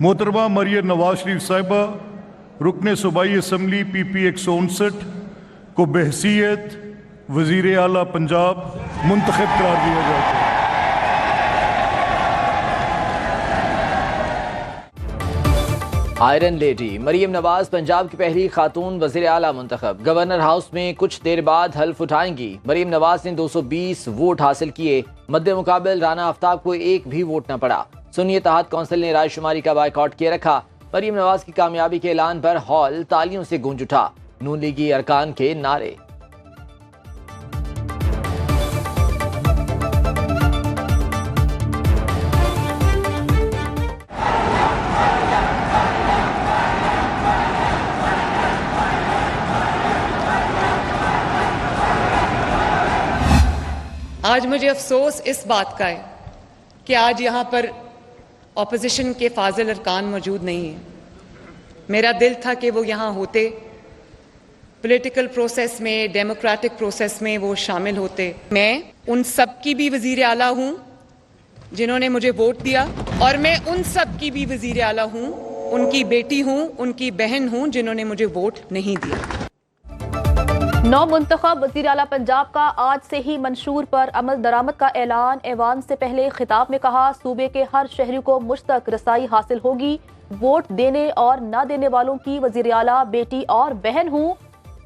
मोहतरमा मरियम नवाज शरीफ साहिबा रुकन सूबाई असम्बली PP 159 को बहसीयत वज़ीर आला पंजाब मुंतखब करार दिया जाता है। आयरन लेडी मरियम नवाज पंजाब की पहली खातून वज़ीर आला मुंतखब। गवर्नर हाउस में कुछ देर बाद हल्फ उठाएंगी। मरियम नवाज ने 220 वोट हासिल किए। मद्दे मुकाबल राना आफ्ताब को एक भी वोट न पड़ा। सुन्नी इत्तेहाद कौंसिल ने रायशुमारी का बायकॉट किए रखा। मरियम नवाज की कामयाबी के ऐलान पर हॉल तालियों से गूंज उठा। नून लीगी अरकान के नारे। आज मुझे अफसोस इस बात का है कि आज यहाँ पर ऑपोजिशन के फाजिल अरकान मौजूद नहीं हैं। मेरा दिल था कि वो यहाँ होते, पॉलिटिकल प्रोसेस में, डेमोक्रेटिक प्रोसेस में वो शामिल होते। मैं उन सब की भी वज़ीर आला हूँ जिन्होंने मुझे वोट दिया, और मैं उन सब की भी वज़ीर आला हूँ, उनकी बेटी हूँ, उनकी बहन हूँ जिन्होंने मुझे वोट नहीं दिया। नौ मुंतखब वज़ीर आला पंजाब का आज से ही मंशूर पर अमल दरामद का ऐलान। ऐवान से पहले खिताब में कहा, सूबे के हर शहरी को मुझ तक रसाई हासिल होगी। वोट देने और न देने वालों की वज़ीर आला बेटी और बहन हूँ।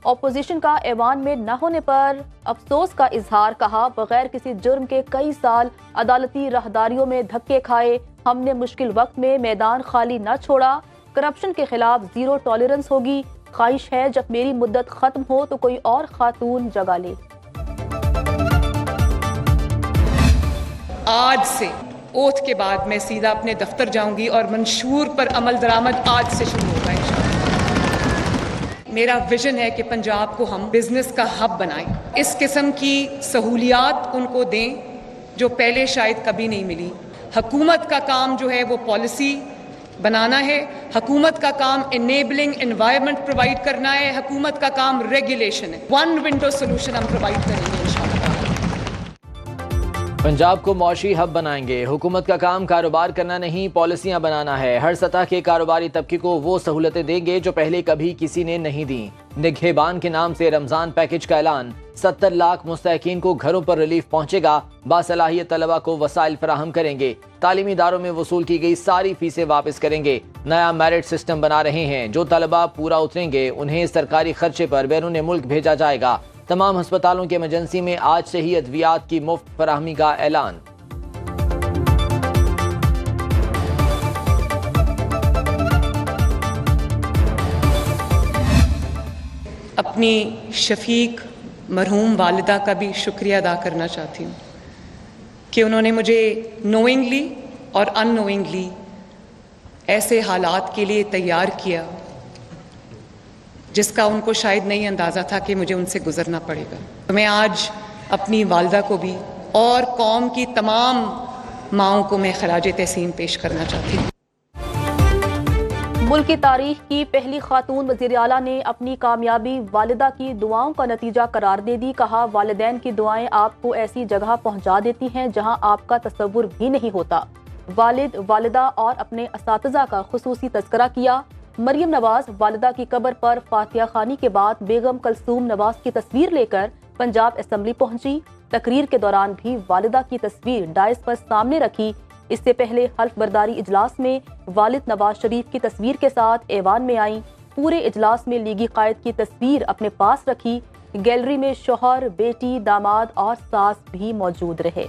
अपोजिशन का ऐवान में न होने पर अफसोस का इजहार। कहा, बगैर किसी जुर्म के कई साल अदालती राहदारियों में धक्के खाए। हमने मुश्किल वक्त में मैदान खाली न छोड़ा। करप्शन के खिलाफ जीरो टॉलरेंस होगी। ख्वाहिश है जब मेरी मुद्दत खत्म हो तो कोई और खातून जगह ले। आज से ओथ के बाद मैं सीधा अपने दफ्तर जाऊंगी और मंशूर पर अमल दरामद आज से शुरू होगा इंशाअल्लाह। मेरा विजन है कि पंजाब को हम बिजनेस का हब बनाएं। इस किस्म की सहूलियात उनको दें जो पहले शायद कभी नहीं मिली। हुकूमत का काम जो है वो पॉलिसी बनाना है। हुकूमत का काम इनेबलिंग एनवायरनमेंट प्रोवाइड करना है। हुकूमत का काम रेगुलेशन है। वन विंडो सोल्यूशन हम प्रोवाइड करेंगे इंशाअल्लाह। पंजाब को मौशी हब बनाएंगे। हुकूमत का काम कारोबार करना नहीं, पॉलिसियां बनाना है। हर सतह के कारोबारी तबके को वो सहूलतें देंगे जो पहले कभी किसी ने नहीं दी। निगहबान के नाम से रमजान पैकेज का ऐलान। 70 लाख मुस्तहकीन को घरों पर रिलीफ पहुंचेगा। बासलाहियत तलबा को वसाइल फराहम करेंगे। तालीमी इदारों में वसूल की गई सारी फीसें वापस करेंगे। नया मेरिट सिस्टम बना रहे हैं। जो तलबा पूरा उतरेंगे उन्हें सरकारी खर्चे पर बैरून मुल्क भेजा जाएगा। तमाम अस्पतालों के इमरजेंसी में आज से ही अद्वियात की मुफ्त फराहमी का ऐलान। अपनी शफीक मरहूम वालिदा का भी शुक्रिया अदा करना चाहती हूँ कि उन्होंने मुझे नोइंगली और अननोइंगली ऐसे हालात के लिए तैयार किया जिसका उनको शायद नहीं अंदाज़ा था कि मुझे उनसे गुजरना पड़ेगा। तो मैं आज अपनी वालिदा को भी और कौम की तमाम माओं को मैं खराज तहसीन पेश करना चाहती हूँ। मुल्क की तारीख की पहली खातून वज़ीर आला ने अपनी कामयाबी वालिदा की दुआओं का नतीजा करार दे दी। कहा, वालिदैन की दुआएं आपको ऐसी जगह पहुंचा देती हैं जहां आपका तसव्वुर भी नहीं होता। वालिद, वालिदा और अपने असातिज़ा का खुसूसी तज़किरा किया। मरियम नवाज वालिदा की कब्र पर फातिहा खानी के बाद बेगम कलसूम नवाज की तस्वीर लेकर पंजाब असेंबली पहुंची। तकरीर के दौरान भी वालिदा की तस्वीर डायस पर सामने रखी। इससे पहले हल्फ बर्दारी इजलास में वालिद नवाज शरीफ की तस्वीर के साथ ऐवान में आई। पूरे इजलास में लीगी कायद की तस्वीर अपने पास रखी। गैलरी में शौहर, बेटी, दामाद और सास भी मौजूद रहे।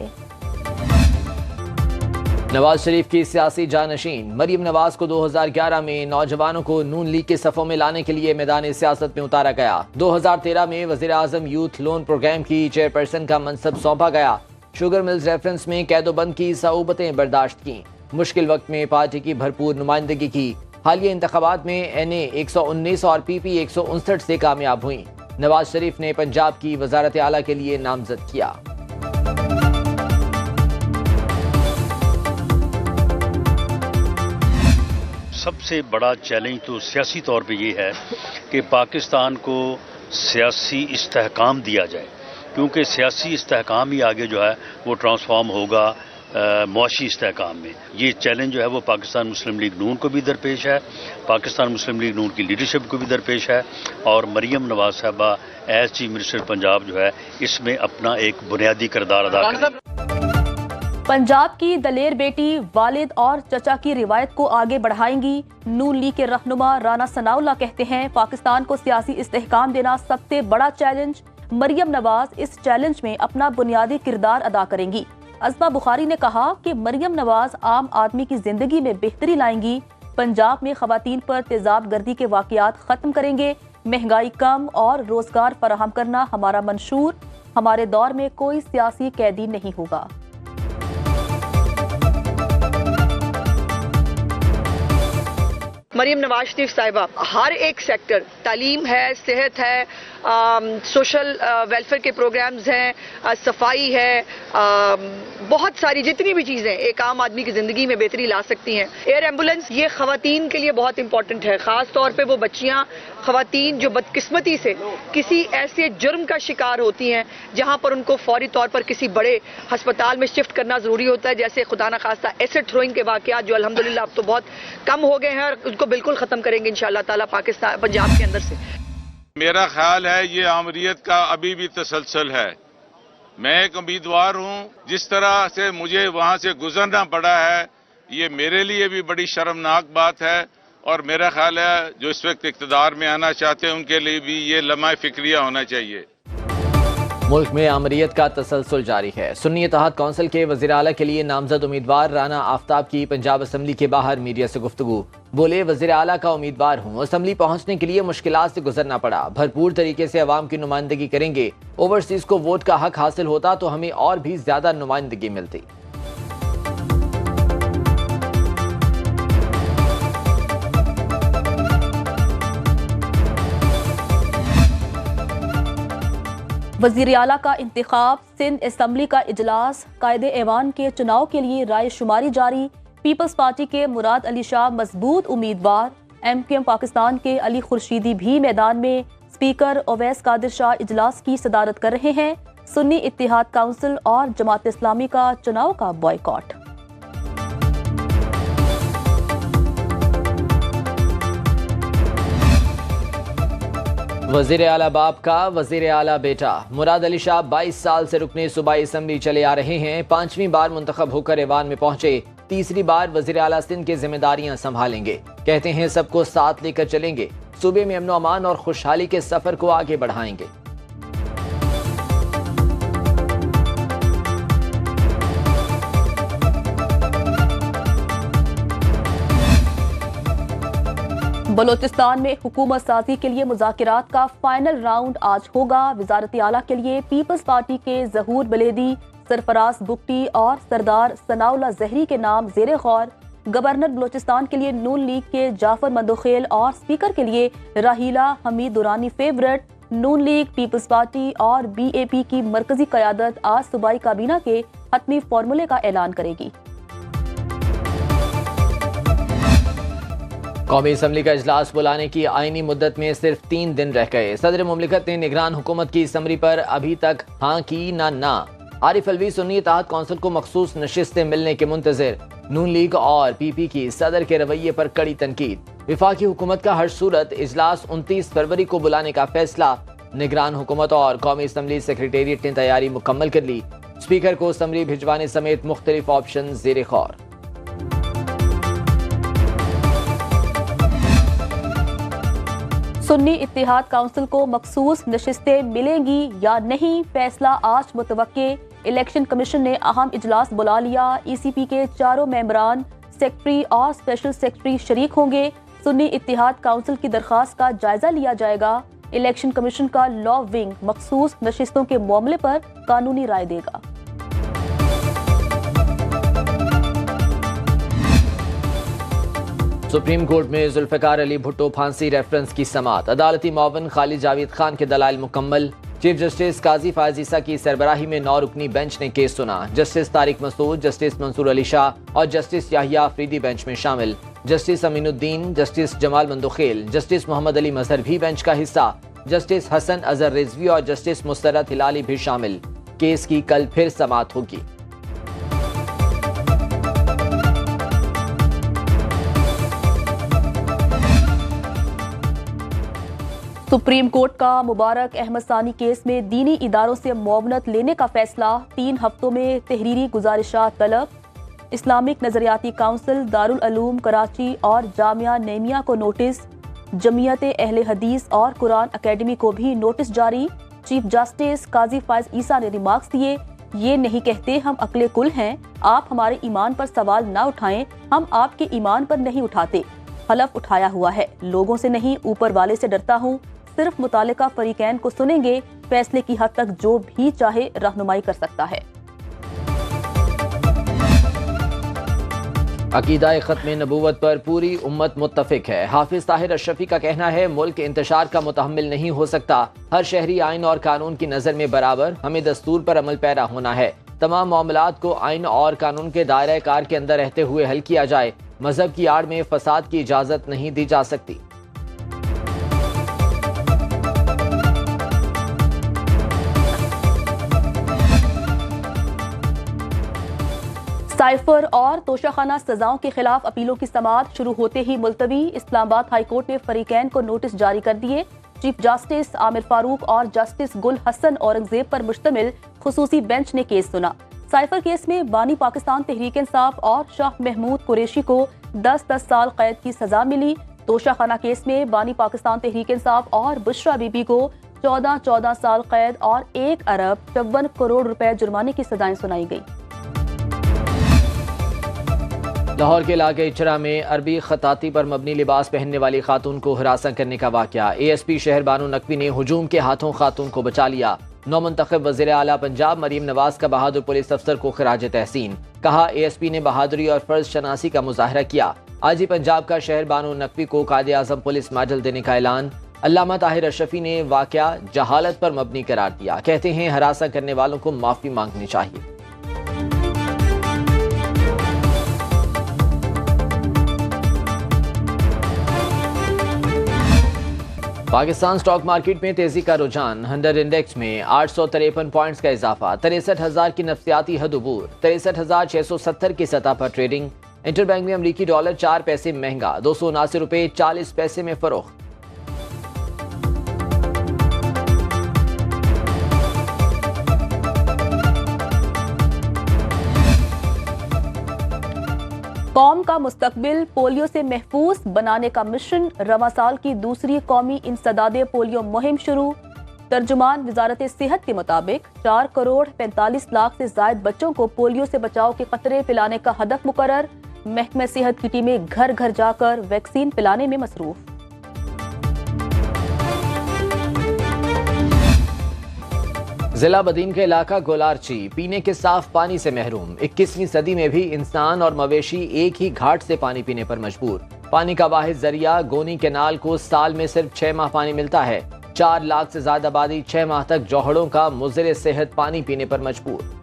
नवाज शरीफ की सियासी जानशीन मरियम नवाज को 2011 में नौजवानों को नून लीग के सफ़ों में लाने के लिए मैदान सियासत में उतारा गया। 2013 में वज़ीर आज़म यूथ लोन प्रोग्राम की चेयरपर्सन का मनसब सौंपा गया। शुगर मिल्स रेफरेंस में कैदोबंद की सऊबतें बर्दाश्त की। मुश्किल वक्त में पार्टी की भरपूर नुमाइंदगी की। हालिया इंतखाबात में NA 119 और PP 159 से कामयाब हुई। नवाज शरीफ ने पंजाब की वजारत आला के लिए नामजद किया। सबसे बड़ा चैलेंज तो सियासी तौर पे ये है कि पाकिस्तान को सियासी इस्तेहकाम दिया जाए, क्योंकि सियासी इस्तेहकाम ही आगे जो है वो ट्रांसफॉर्म होगा معاشی استحکام میں. یہ چیلنج جو ہے وہ پاکستان مسلم لیگ نون کو بھی درپیش ہے, پاکستان مسلم لیگ نون کی لیڈرشپ کو بھی درپیش ہے, اور مریم نواز صاحبہ ایز چیف منسٹر پنجاب جو ہے اس میں اپنا ایک بنیادی کردار ادا کریں. پنجاب کی دلیر بیٹی والد اور چچا کی روایت کو آگے بڑھائیں گی. نون لیگ کے رہنما رانا ثناء اللہ کہتے ہیں پاکستان کو سیاسی استحکام دینا سب سے بڑا چیلنج. مریم نواز اس چیلنج میں اپنا بنیادی کردار ادا کریں گی. عظمہ بخاری نے کہا کہ مریم نواز عام آدمی کی زندگی میں بہتری لائیں گی. پنجاب میں خواتین پر تیزاب گردی کے واقعات ختم کریں گے. مہنگائی کم اور روزگار فراہم کرنا ہمارا منشور. ہمارے دور میں کوئی سیاسی قیدی نہیں ہوگا. مریم نواز شریف صاحبہ ہر ایک سیکٹر, تعلیم ہے, صحت ہے, سوشل ویلفیئر کے پروگرامز ہیں, صفائی ہے, بہت ساری جتنی بھی چیزیں ایک عام آدمی کی زندگی میں بہتری لا سکتی ہیں. ایئر ایمبولنس یہ خواتین کے لیے بہت امپورٹنٹ ہے, خاص طور پہ وہ بچیاں, خواتین جو بدقسمتی سے کسی ایسے جرم کا شکار ہوتی ہیں جہاں پر ان کو فوری طور پر کسی بڑے ہسپتال میں شفٹ کرنا ضروری ہوتا ہے, جیسے خدا نخواستہ ایسڈ تھروئنگ کے واقعات جو الحمدللہ اب تو بہت کم ہو گئے ہیں, اور ان کو بالکل ختم کریں گے انشاءاللہ تعالیٰ پاکستان پنجاب کے اندر سے. میرا خیال ہے یہ آمریت کا ابھی بھی تسلسل ہے. میں ایک امیدوار ہوں, جس طرح سے مجھے وہاں سے گزرنا پڑا ہے یہ میرے لیے بھی بڑی شرمناک بات ہے, اور میرا خیال ہے جو اس وقت اقتدار میں آنا چاہتے ہیں ان کے لیے بھی یہ لمحہ فکریہ ہونا چاہیے. ملک میں آمریت کا تسلسل جاری ہے. سنی اتحاد کونسل کے وزیر اعلیٰ کے لیے نامزد امیدوار رانا آفتاب کی پنجاب اسمبلی کے باہر میڈیا سے گفتگو. بولے وزیر اعلیٰ کا امیدوار ہوں, اسمبلی پہنچنے کے لیے مشکلات سے گزرنا پڑا, بھرپور طریقے سے عوام کی نمائندگی کریں گے. اوورسیز کو ووٹ کا حق حاصل ہوتا تو ہمیں اور بھی زیادہ نمائندگی ملتی. وزیر اعلیٰ کا انتخاب. سندھ اسمبلی کا اجلاس. قائد ایوان کے چناؤ کے لیے رائے شماری جاری. پیپلز پارٹی کے مراد علی شاہ مضبوط امیدوار. ایم کیو ایم پاکستان کے علی خورشیدی بھی میدان میں. اسپیکر اویس قادر شاہ اجلاس کی صدارت کر رہے ہیں. سنی اتحاد کونسل اور جماعت اسلامی کا چناؤ کا بائیکاٹ. وزیر اعلیٰ باپ کا وزیر اعلیٰ بیٹا. مراد علی شاہ 22 سال سے رکن صوبائی اسمبلی چلے آ رہے ہیں. 5ویں بار منتخب ہو کر ایوان میں پہنچے. تیسری بار وزیر اعلیٰ سندھ کی ذمہ داریاں سنبھالیں گے. کہتے ہیں سب کو ساتھ لے کر چلیں گے, صوبے میں امن و امان اور خوشحالی کے سفر کو آگے بڑھائیں گے. بلوچستان میں حکومت سازی کے لیے مذاکرات کا فائنل راؤنڈ آج ہوگا. وزارت اعلیٰ کے لیے پیپلز پارٹی کے ظہور بلیدی, سرفراز بگٹی اور سردار ثناء اللہ زہری کے نام زیر غور. گورنر بلوچستان کے لیے نون لیگ کے جعفر مندوخیل اور اسپیکر کے لیے راحیلہ حمید دورانی فیورٹ. نون لیگ, پیپلز پارٹی اور بی اے پی کی مرکزی قیادت آج صوبائی کابینہ کے حتمی فارمولے کا اعلان کرے گی. قومی اسمبلی کا اجلاس بلانے کی آئینی مدت میں صرف 3 دن رہ گئے. صدر مملکت نے نگران حکومت کی سمری پر ابھی تک ہاں کی نہ. عارف الوی سنی اتحاد کونسل کو مخصوص نشستیں ملنے کے منتظر. نون لیگ اور پی پی کی صدر کے رویے پر کڑی تنقید. وفاقی حکومت کا ہر صورت اجلاس 29 فروری کو بلانے کا فیصلہ. نگران حکومت اور قومی اسمبلی سیکریٹریٹ نے تیاری مکمل کر لی. اسپیکر کو سمری بھجوانے سمیت مختلف آپشن زیر غور. سنی اتحاد کونسل کو مخصوص نشستیں ملیں گی یا نہیں, فیصلہ آج متوقع. الیکشن کمیشن نے اہم اجلاس بلا لیا. ای سی پی کے 4 ممبران, سیکرٹری اور اسپیشل سیکرٹری شریک ہوں گے. سنی اتحاد کونسل کی درخواست کا جائزہ لیا جائے گا. الیکشن کمیشن کا لا ونگ مخصوص نشستوں کے معاملے پر قانونی رائے دے گا. سپریم کورٹ میں ذوالفقار علی بھٹو پھانسی ریفرنس کی سماعت. عدالتی معاون خالد جاوید خان کے دلائل مکمل. چیف جسٹس قاضی فائز عیسیٰ کی سربراہی میں 9 رکنی بینچ نے کیس سنا. جسٹس طارق مسعود, جسٹس منصور علی شاہ اور جسٹس یحییٰ آفریدی بینچ میں شامل. جسٹس امین الدین, جسٹس جمال مندوخیل, جسٹس محمد علی مظہر بھی بینچ کا حصہ. جسٹس حسن اظہر رضوی اور جسٹس مسرت ہلالی بھی شامل. کیس کی کل پھر سماعت ہوگی. सुप्रीम कोर्ट का मुबारक अहमद सानी केस में दीनी इदारों से मुआवनत लेने का फैसला, 3 हफ्तों में तहरीरी गुजारिशात तलब। इस्लामिक नजरियाती काउंसिल, दारुल उलूम कराची और जामिया नेमिया को नोटिस। जमीयत अहले हदीस और कुरान अकेडमी को भी नोटिस जारी। चीफ जस्टिस काजी फायज ईसा ने रिमार्क्स दिए, ये नहीं कहते हम अक्ले कुल हैं, आप हमारे ईमान पर सवाल ना उठाएं, हम आपके ईमान पर नहीं उठाते। हलफ उठाया हुआ है, लोगों से नहीं ऊपर वाले से डरता हूँ, सिर्फ मुतालिका फरीकैन को सुनेंगे, फैसले की हद तक जो भी चाहे रहनुमाई कर सकता है। अकीदा ख़त्म नबूवत पर पूरी उम्मत मुत्तफिक है। हाफिज ताहिर अशरफी का कहना है, मुल्क इंतशार का मुतहम्मिल नहीं हो सकता, हर शहरी आइन और कानून की नज़र में बराबर, हमें दस्तूर पर अमल पैरा होना है, तमाम मामलात को आइन और कानून के दायरे कार के अंदर रहते हुए हल किया जाए, मजहब की आड़ में फसाद की इजाज़त नहीं दी जा सकती। साइफर और तोशाखाना सजाओं के खिलाफ अपीलों की समाअत शुरू होते ही मुलतवी। इस्लामाबाद हाई कोर्ट ने फरीकैन को नोटिस जारी कर दिए। चीफ जस्टिस आमिर फारूक और जस्टिस गुल हसन औरंगजेब पर मुश्तमिल खुसूसी बेंच ने केस सुना। साइफर केस में बानी पाकिस्तान तहरीक इंसाफ और शाह महमूद कुरैशी को 10-10 साल कैद की सजा मिली। तोशाखाना केस में बानी पाकिस्तान तहरीक इंसाफ और बुशरा बीबी को 14-14 साल कैद और 1 अरब 54 करोड़ रुपए जुर्माने की सजाएं सुनाई गई। लाहौर के इलाके इचरा में अरबी खताती पर मबनी लिबास पहनने वाली खातून को हिरासत करने का वाकया। ASP शहर बानो नकवी ने हुजूम के हाथों खातून को बचा लिया। नौमंतखब वज़ीर आला पंजाब मरीम नवाज का बहादुर पुलिस अफसर को खिराज तहसीन। कहा, ASP ने बहादुरी और फर्ज शनासी का मुजाहरा किया। आज ही पंजाब का शहर बानो नकवी को कायदे आज़म पुलिस मेडल देने का ऐलान। अल्लामा ताहिर अशरफी ने वाकया जहालत पर मबनी करार दिया। कहते हैं, हरासा करने वालों को माफी मांगनी चाहिए। पाकिस्तान स्टॉक मार्केट में तेजी का रुझान। 100 इंडेक्स में 853 पॉइंट्स का इजाफा, 63,000 की नफ्सियाती हद अबूर, 63,670 की सतह पर ट्रेडिंग। इंटरबैंक में अमरीकी डॉलर 4 पैसे महंगा, 279 रुपए 40 पैसे में फरोख्त। कौम का मुस्तकबिल पोलियो से महफूज बनाने का मिशन। रवां साल की दूसरी कौमी इंसदादे पोलियो मुहिम शुरू। तर्जुमान वजारत सेहत के मुताबिक 4 करोड़ 45 लाख से जायद बच्चों को पोलियो से बचाव के कतरे पिलाने का हदफ मुकर्रर। महकमा सेहत की टीमें घर घर जाकर वैक्सीन पिलाने में मसरूफ। जिला बदीन का इलाका गोलारची पीने के साफ पानी से महरूम। 21वीं सदी में भी इंसान और मवेशी एक ही घाट से पानी पीने पर मजबूर। पानी का वाहिद जरिया गोनी कैनाल को साल में सिर्फ 6 माह पानी मिलता है। 4 लाख से ज्यादा आबादी 6 माह तक जौहड़ों का मुज़र सेहत पानी पीने पर मजबूर।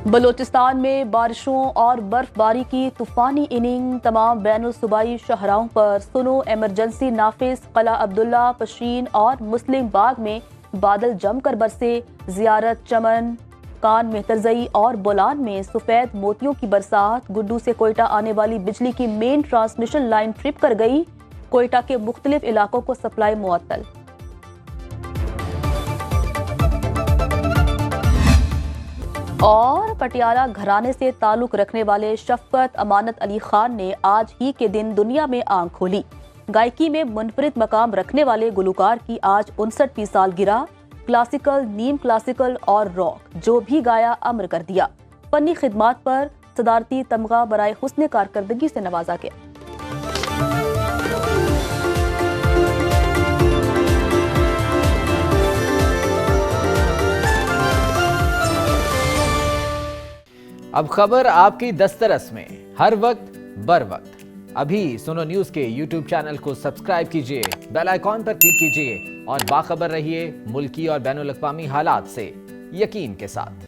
बलोचिस्तान में बारिशों और बर्फबारी की तूफानी इनिंग। तमाम बैनुल सूबाई शाहराहों पर सुनो एमरजेंसी नाफिज। कला अब्दुल्ला, पशीन और मुस्लिम बाग में बादल जमकर बरसे। जियारत, चमन, कान मेहतरजई और बोलान में सफेद मोतियों की बरसात। गुड्डू से कोयटा आने वाली बिजली की मेन ट्रांसमिशन लाइन ट्रिप कर गई। कोयटा के मुख्तलिफ इलाकों को सप्लाई मुअत्तल। और पटियाला घराने से ताल्लुक रखने वाले शफकत अमानत अली खान ने आज ही के दिन दुनिया में आंख खोली। गायकी में मुनफरिद मकाम रखने वाले गुलकार की आज 59वीं सालगिरह। क्लासिकल, नीम क्लासिकल और रॉक जो भी गाया अमर कर दिया। फनी खिदमात पर सदारती तमगा बराए हुस्न कारकर्दगी से नवाजा गया। अब खबर आपकी दस्तरस में, हर वक्त बर वक्त। अभी सुनो न्यूज के YouTube चैनल को सब्सक्राइब कीजिए, बेल आइकॉन पर क्लिक कीजिए और बाखबर रहिए मुल्की और बैनुल अक़वामी हालात से यकीन के साथ।